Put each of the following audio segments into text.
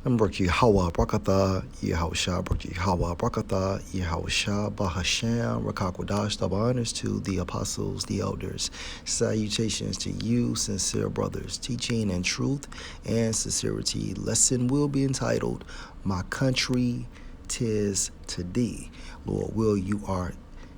Mbroki Hawa Brakatha, Yehausha Broki Hawa Brakatha, Yehausha Bahasham, Rakakwadash, double honors to the apostles, the elders. Salutations to you, sincere brothers. Teaching and truth and sincerity. Lesson will be entitled, My Country 'Tis to Thee. Lord, will you are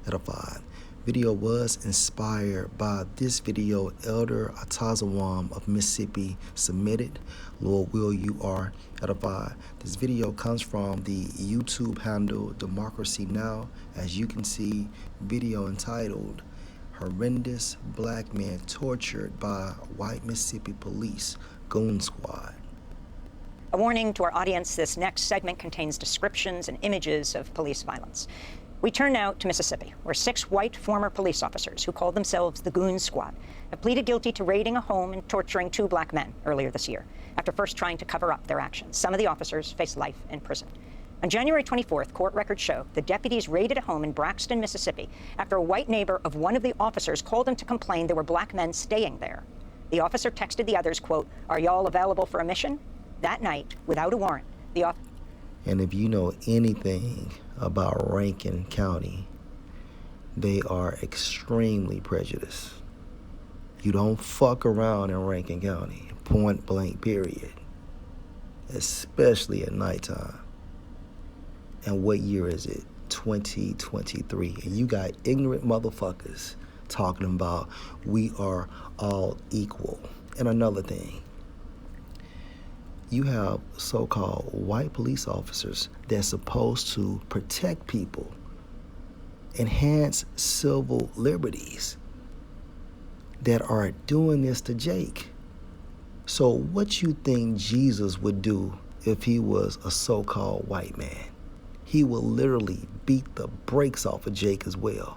edified. Video was inspired by this video Elder Atazawam of Mississippi submitted. Lord, will you are edified. This video comes from the YouTube handle Democracy Now! As you can see, video entitled Horrendous Black Man Tortured by White Mississippi Police Goon Squad. A warning to our audience, this next segment contains descriptions and images of police violence. We turn now to Mississippi, where 6 white former police officers who called themselves the Goon Squad have pleaded guilty to raiding a home and torturing 2 black men earlier this year, after first trying to cover up their actions. Some of the officers face life in prison. On January 24th, court records show the deputies raided a home in Braxton, Mississippi, after a white neighbor of one of the officers called him to complain there were black men staying there. The officer texted the others, quote, "Are y'all available for a mission?" That night, without a warrant, the officer... And if you know anything about Rankin County, they are extremely prejudiced. You don't fuck around in Rankin County, point blank period, especially at nighttime. And what year is it? 2023. And you got ignorant motherfuckers talking about we are all equal. And another thing, you have so-called white police officers that's supposed to protect people, enhance civil liberties, that are doing this to Jake. So what you think Jesus would do if he was a so-called white man? He will literally beat the brakes off of Jake as well.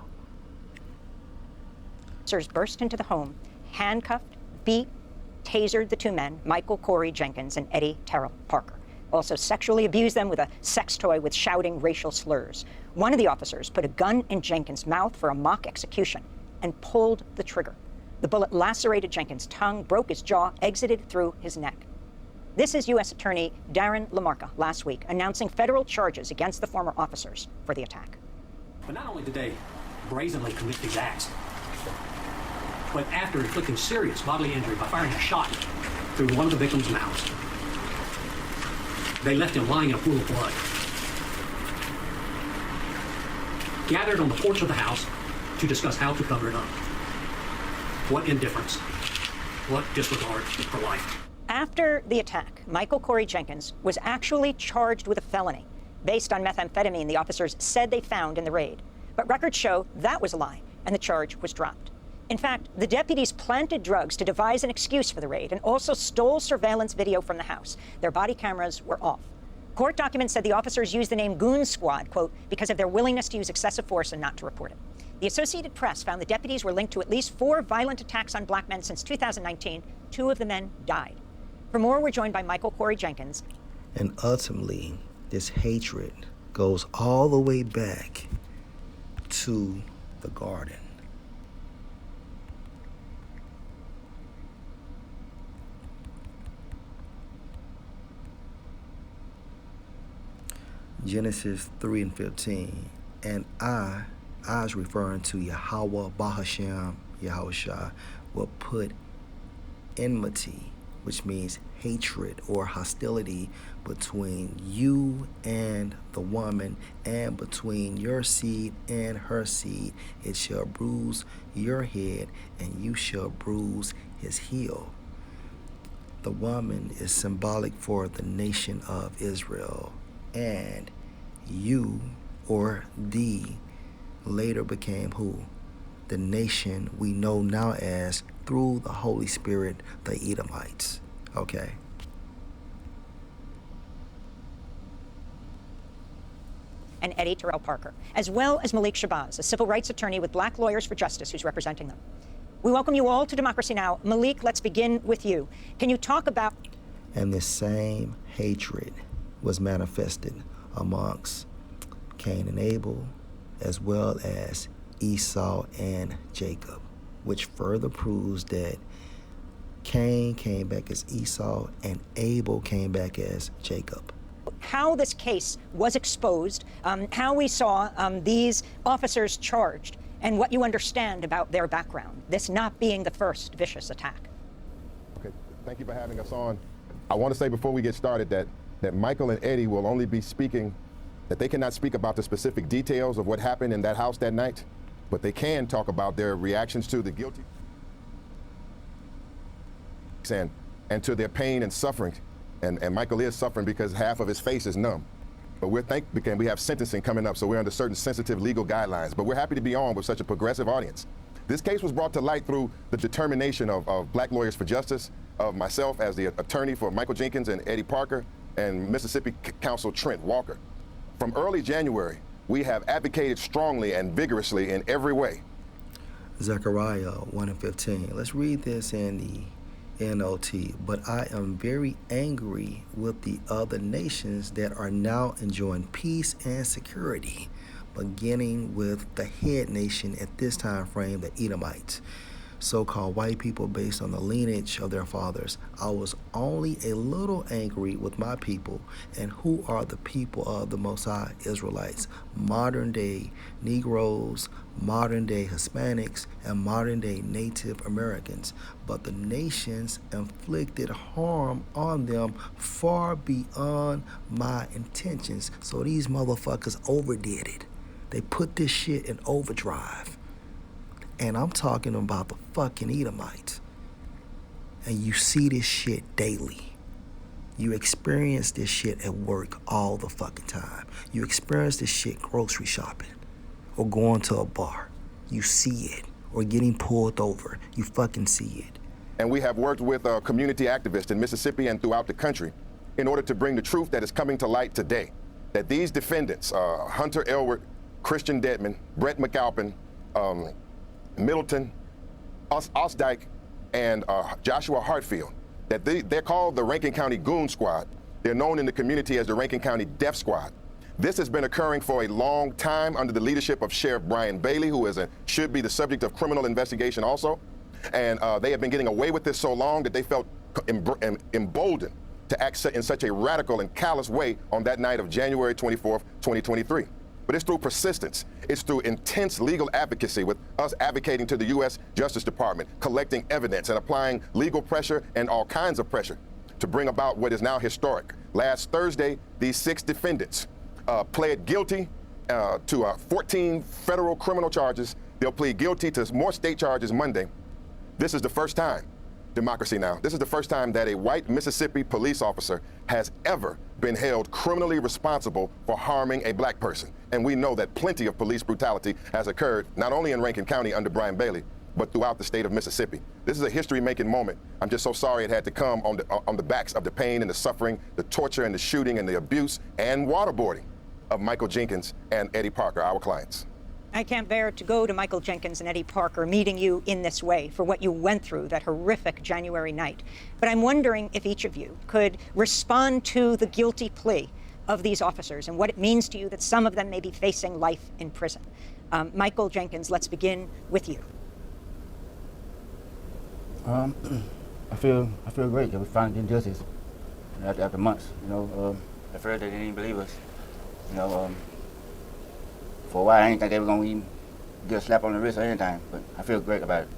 Officers burst into the home, handcuffed, beat, tasered the 2 men, Michael Corey Jenkins and Eddie Terrell Parker. Also sexually abused them with a sex toy with shouting racial slurs. One of the officers put a gun in Jenkins' mouth for a mock execution and pulled the trigger. The bullet lacerated Jenkins' tongue, broke his jaw, exited through his neck. This is U.S. Attorney Darren LaMarca last week announcing federal charges against the former officers for the attack. But not only did they brazenly commit these acts, but after inflicting serious bodily injury by firing a shot through one of the victim's mouths, they left him lying in a pool of blood. Gathered on the porch of the house to discuss how to cover it up. What indifference, what disregard for life. After the attack, Michael Corey Jenkins was actually charged with a felony based on methamphetamine the officers said they found in the raid. But records show that was a lie, and the charge was dropped. In fact, the deputies planted drugs to devise an excuse for the raid and also stole surveillance video from the house. Their body cameras were off. Court documents said the officers used the name Goon Squad, quote, because of their willingness to use excessive force and not to report it. The Associated Press found the deputies were linked to at least 4 violent attacks on black men since 2019. 2 of the men died. For more, we're joined by Michael Corey Jenkins. And ultimately, this hatred goes all the way back to the garden. Genesis 3:15, and I is referring to Yahweh Bahasham, Yahushua, will put enmity, which means hatred or hostility, between you and the woman, and between your seed and her seed. It shall bruise your head, and you shall bruise his heel. The woman is symbolic for the nation of Israel, and you, or thee, later became who? The nation we know now as, through the Holy Spirit, the Edomites. Okay. And Eddie Terrell Parker, as well as Malik Shabazz, a civil rights attorney with Black Lawyers for Justice who's representing them. We welcome you all to Democracy Now! Malik, let's begin with you. Can you talk about... And this same hatred was manifested amongst Cain and Abel, as well as Esau and Jacob, which further proves that Cain came back as Esau, and Abel came back as Jacob. How this case was exposed, how we saw these officers charged, and what you understand about their background, this not being the first vicious attack. Okay, thank you for having us on. I want to say before we get started that Michael and Eddie will only be speaking, that they cannot speak about the specific details of what happened in that house that night, but they can talk about their reactions to the guilty and to their pain and suffering. And Michael is suffering because half of his face is numb. But because we have sentencing coming up, so we're under certain sensitive legal guidelines. But we're happy to be on with such a progressive audience. This case was brought to light through the determination of Black Lawyers for Justice, of myself as the attorney for Michael Jenkins and Eddie Parker, and Mississippi Counsel Trent Walker. From early January, we have advocated strongly and vigorously in every way. Zechariah 1:15. Let's read this in the NLT. But I am very angry with the other nations that are now enjoying peace and security, beginning with the head nation at this time frame, the Edomites, so-called white people based on the lineage of their fathers. I was only a little angry with my people. And who are the people of the Most High? Israelites, modern day Negroes, modern day Hispanics, and modern day Native Americans. But the nations inflicted harm on them far beyond my intentions. So these motherfuckers overdid it. They put this shit in overdrive. And I'm talking about the fucking Edomites. And you see this shit daily. You experience this shit at work all the fucking time. You experience this shit grocery shopping or going to a bar. You see it. Or getting pulled over. You fucking see it. And we have worked with community activists in Mississippi and throughout the country in order to bring the truth that is coming to light today. That these defendants, Hunter Elwood, Christian Dedman, Brett McAlpin, Middleton, Osdike, and Joshua Hartfield, that they're called the Rankin County Goon Squad. They're known in the community as the Rankin County Death Squad. This has been occurring for a long time under the leadership of Sheriff Brian Bailey, who should be the subject of criminal investigation also. And they have been getting away with this so long that they felt emboldened to act in such a radical and callous way on that night of January 24th, 2023. But it's through persistence. It's through intense legal advocacy, with us advocating to the U.S. Justice Department, collecting evidence and applying legal pressure and all kinds of pressure to bring about what is now historic. Last Thursday, these 6 defendants pled guilty to 14 federal criminal charges. They'll plead guilty to more state charges Monday. This is the first time, democracy now, this is the first time that a white Mississippi police officer has ever been held criminally responsible for harming a black person. And we know that plenty of police brutality has occurred, not only in Rankin County under Brian Bailey, but throughout the state of Mississippi. This is a history-making moment. I'm just so sorry it had to come on the backs of the pain and the suffering, the torture and the shooting and the abuse and waterboarding of Michael Jenkins and Eddie Parker, our clients. I can't bear to go to Michael Jenkins and Eddie Parker meeting you in this way for what you went through that horrific January night. But I'm wondering if each of you could respond to the guilty plea of these officers and what it means to you that some of them may be facing life in prison. Michael Jenkins, let's begin with you. I feel great that we finally getting justice after months. At first they didn't even believe us. For a while, I didn't think they were going to even get a slap on the wrist or anything, but I feel great about it.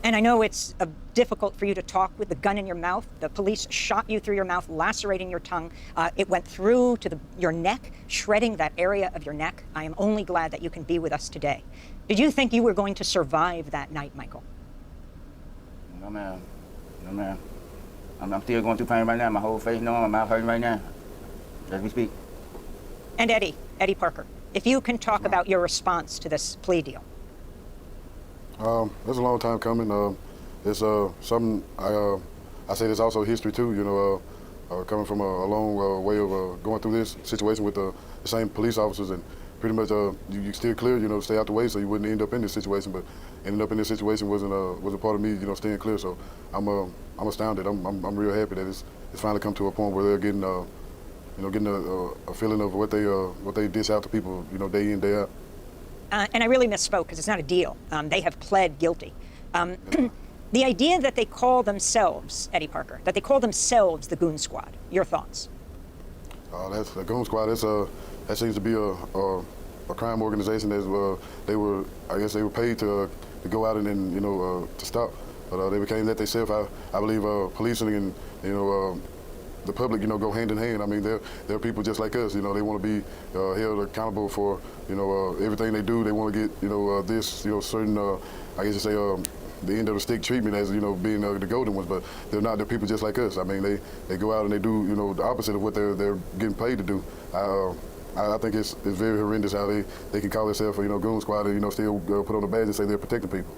And I know it's difficult for you to talk with the gun in your mouth. The police shot you through your mouth, lacerating your tongue. It went through to your neck, shredding that area of your neck. I am only glad that you can be with us today. Did you think you were going to survive that night, Michael? No, ma'am. No, ma'am. I'm still going through pain right now. My whole face, my mouth hurting right now, as we speak. And Eddie Parker, if you can talk about your response to this plea deal. It's a long time coming. It's something I say there's also history too. Coming from a long way of going through this situation with the same police officers, and pretty much you steer clear, stay out the way so you wouldn't end up in this situation. But ending up in this situation wasn't a part of me, staying clear. So I'm astounded. I'm real happy that it's finally come to a point where they're getting a feeling of what they dish out to people, day in, day out. And I really misspoke because it's not a deal. They have pled guilty. The idea that they call themselves, Eddie Parker, that they call themselves the Goon Squad, your thoughts? That's the Goon Squad. That seems to be a crime organization that I guess they were paid to go out and then, to stop. But they became that themselves. I believe policing and, the public, go hand in hand. I mean, they're people just like us. They want to be held accountable for, everything they do. They want to get, this, certain, I guess you say, the end of the stick treatment as, being the golden ones. But they're not. They're people just like us. I mean, they go out and they do, the opposite of what they're getting paid to do. I think it's very horrendous how they can call themselves, Goon Squad and, still put on a badge and say they're protecting people.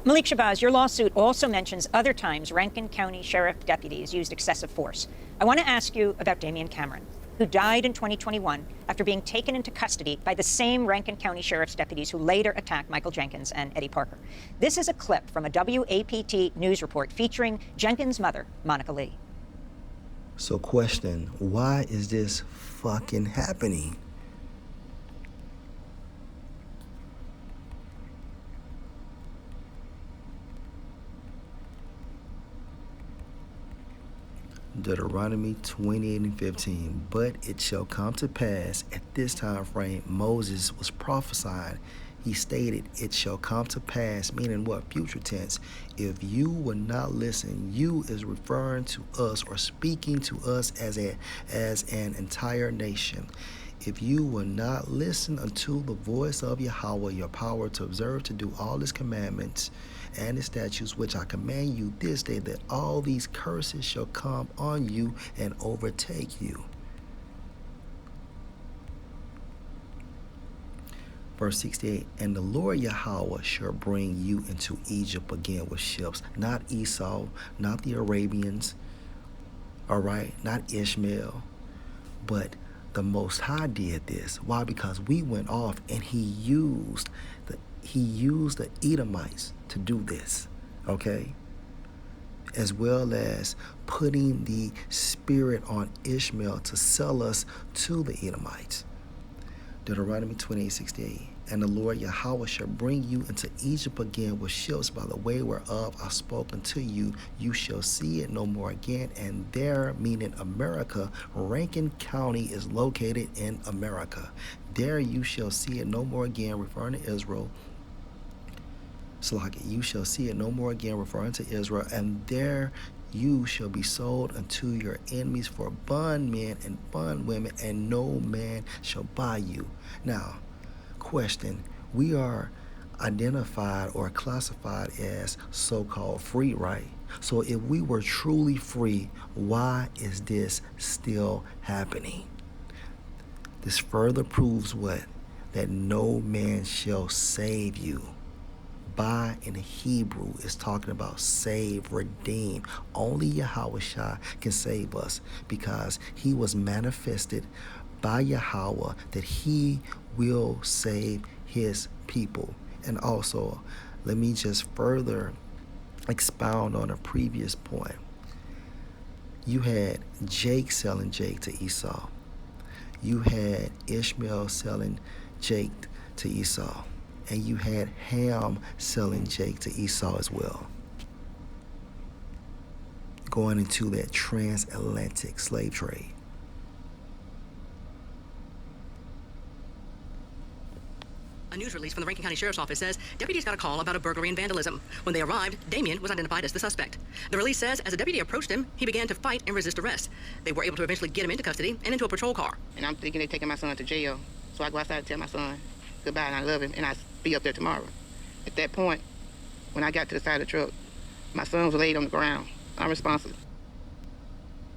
Malik Shabazz, your lawsuit also mentions other times Rankin County Sheriff deputies used excessive force. I want to ask you about Damian Cameron, who died in 2021 after being taken into custody by the same Rankin County Sheriff's deputies who later attacked Michael Jenkins and Eddie Parker. This is a clip from a WAPT news report featuring Jenkins' mother, Monica Lee. So question, why is this fucking happening? Deuteronomy 28:15. But it shall come to pass at this time frame Moses was prophesying. He stated, it shall come to pass, meaning what? Future tense. If you will not listen, you is referring to us or speaking to us as an entire nation. If you will not listen unto the voice of Yahweh, your power to observe, to do all his commandments and his statutes, which I command you this day, that all these curses shall come on you and overtake you. Verse 68, and the Lord Yahweh shall bring you into Egypt again with ships, not Esau, not the Arabians, all right, not Ishmael, but the Most High did this. Why? Because we went off and he used the Edomites to do this, okay? As well as putting the spirit on Ishmael to sell us to the Edomites. Deuteronomy 28:68. And the Lord Yahweh shall bring you into Egypt again with ships, by the way whereof I spoke unto you. You shall see it no more again. And there, meaning America, Rankin County is located in America. There you shall see it no more again, referring to Israel. Slack, you shall see it no more again, referring to Israel. And there you shall be sold unto your enemies for bondmen and bondwomen, and no man shall buy you. Now, question, we are identified or classified as so-called free, right? So if we were truly free, why is this still happening? This further proves what? That no man shall save you. Buy in the Hebrew is talking about save, redeem. Only Yahweh Shai can save us, because he was manifested by Yahweh that he will save his people. And also, let me just further expound on a previous point. You had Jake selling Jake to Esau. You had Ishmael selling Jake to Esau. And you had Ham selling Jake to Esau as well. Going into that transatlantic slave trade. A news release from the Rankin County Sheriff's Office says deputies got a call about a burglary and vandalism. When they arrived, Damian was identified as the suspect. The release says as a deputy approached him, he began to fight and resist arrest. They were able to eventually get him into custody and into a patrol car. And I'm thinking they're taking my son to jail. So I go outside and tell my son goodbye and I love him and I'll be up there tomorrow. At that point, when I got to the side of the truck, my son was laid on the ground, unresponsive.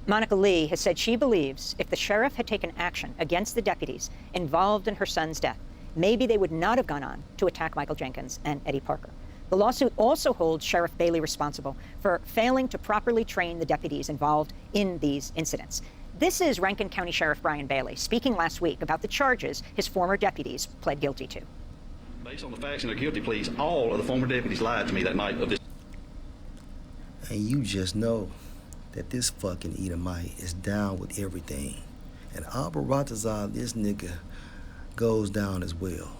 Monica Lee has said she believes if the sheriff had taken action against the deputies involved in her son's death, maybe they would not have gone on to attack Michael Jenkins and Eddie Parker. The lawsuit also holds Sheriff Bailey responsible for failing to properly train the deputies involved in these incidents. This is Rankin County Sheriff Brian Bailey speaking last week about the charges his former deputies pled guilty to. Based on the facts and their guilty pleas, all of the former deputies lied to me that night of this. And you just know that this fucking Edomite is down with everything. And Abba Ratazar, this nigga, goes down as well.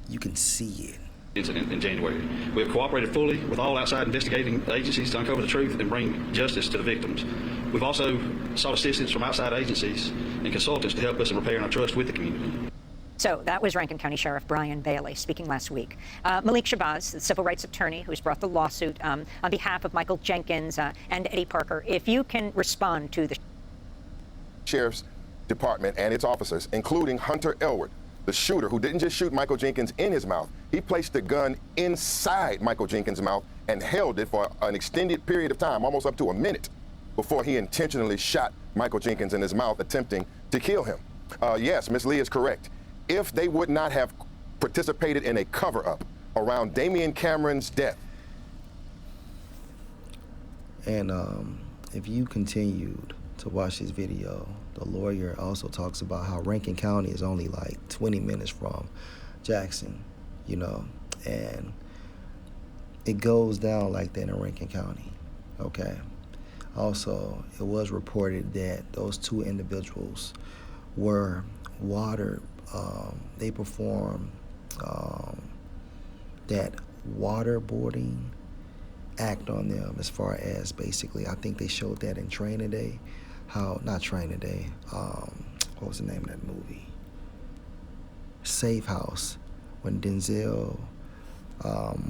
You can see it. incident in January. We have cooperated fully with all outside investigating agencies to uncover the truth and bring justice to the victims. We've also sought assistance from outside agencies and consultants to help us in repairing our trust with the community. So that was Rankin County Sheriff Brian Bailey speaking last week. Malik Shabazz, the civil rights attorney who's brought the lawsuit on behalf of Michael Jenkins and Eddie Parker, if you can respond to the Sheriff's Department and its officers, including Hunter Elwood, the shooter who didn't just shoot Michael Jenkins in his mouth, he placed the gun inside Michael Jenkins' mouth and held it for an extended period of time, almost up to a minute, before he intentionally shot Michael Jenkins in his mouth, attempting to kill him. Yes, Ms. Lee is correct. If they would not have participated in a cover-up around Damian Cameron's death. And if you continued to watch this video, the lawyer also talks about how Rankin County is only like 20 minutes from Jackson, you know, and it goes down like that in Rankin County, okay? Also, it was reported that those two individuals were watered. They performed that waterboarding act on them, as far as basically, I think they showed that in Training Day. Not Training Day, what was the name of that movie? Safe House, when Denzel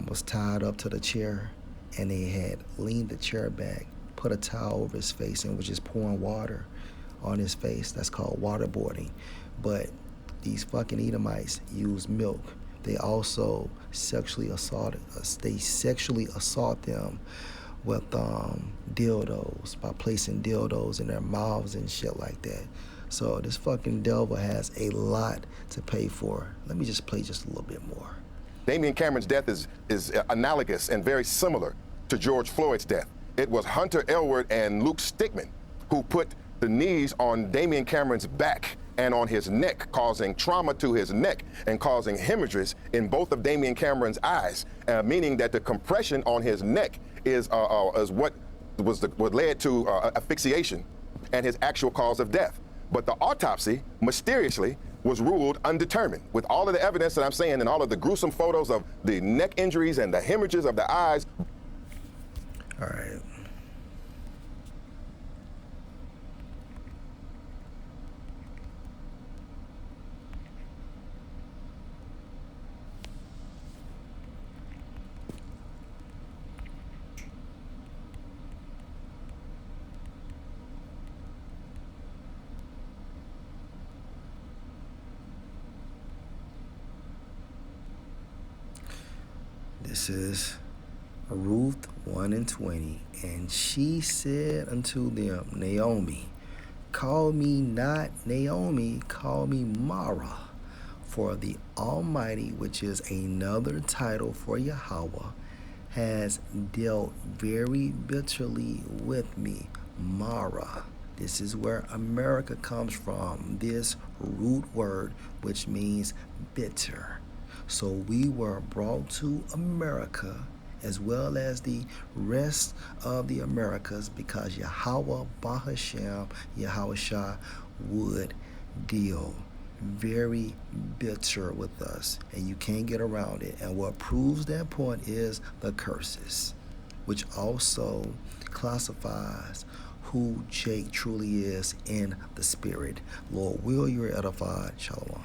was tied up to the chair and they had leaned the chair back, put a towel over his face and was just pouring water on his face. That's called waterboarding. But these fucking Edomites use milk. They also sexually assault them with dildos, by placing dildos in their mouths and shit like that. So this fucking devil has a lot to pay for. Let me just play just a little bit more. Damian Cameron's death is analogous and very similar to George Floyd's death. It was Hunter Elwood and Luke Stickman who put the knees on Damian Cameron's back and on his neck, causing trauma to his neck and causing hemorrhages in both of Damian Cameron's eyes, meaning that the compression on his neck is what led to asphyxiation and his actual cause of death. But the autopsy, mysteriously, was ruled undetermined. With all of the evidence that I'm saying and all of the gruesome photos of the neck injuries and the hemorrhages of the eyes. All right. This is Ruth 1:20, and she said unto them, Naomi, call me not Naomi, call me Mara, for the Almighty, which is another title for Yahweh, has dealt very bitterly with me, Mara. This is where America comes from, this root word, which means bitter. So we were brought to America as well as the rest of the Americas because Yahweh Bahashem, Yahweh Shah, would deal very bitter with us, and you can't get around it. And what proves that point is the curses, which also classifies who Jake truly is in the spirit. Lord, will you're edified. Shalom.